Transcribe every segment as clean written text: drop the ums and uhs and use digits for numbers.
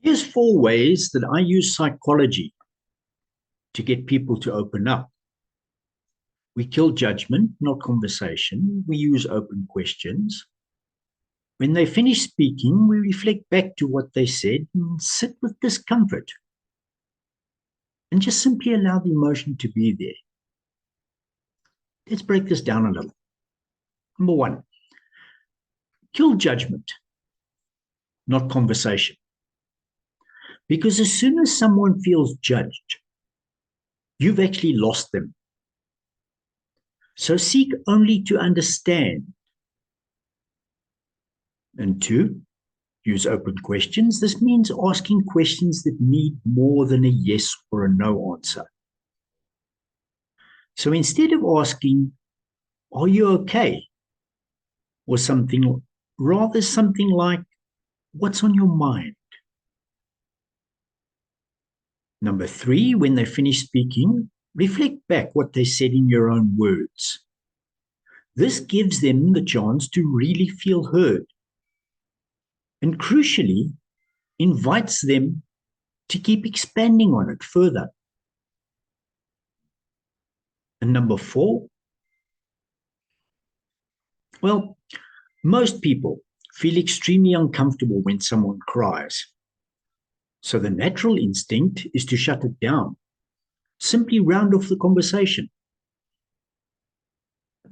Here's 4 ways that I use psychology to get people to open up. We kill judgment, not conversation. We use open questions. When they finish speaking, we reflect back to what they said and sit with discomfort and just simply allow the emotion to be there. Let's break this down a little. Number 1, kill judgment, not conversation. Because as soon as someone feels judged, you've actually lost them. So seek only to understand. And 2, use open questions. This means asking questions that need more than a yes or a no answer. So instead of asking, "Are you okay?" or something, rather something like, "What's on your mind?" Number 3, when they finish speaking, reflect back what they said in your own words. This gives them the chance to really feel heard, and crucially, invites them to keep expanding on it further. And number 4, well, most people feel extremely uncomfortable when someone cries. So the natural instinct is to shut it down, simply round off the conversation.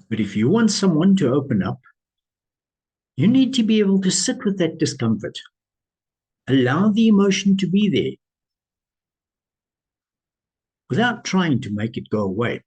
But if you want someone to open up, you need to be able to sit with that discomfort, allow the emotion to be there, without trying to make it go away.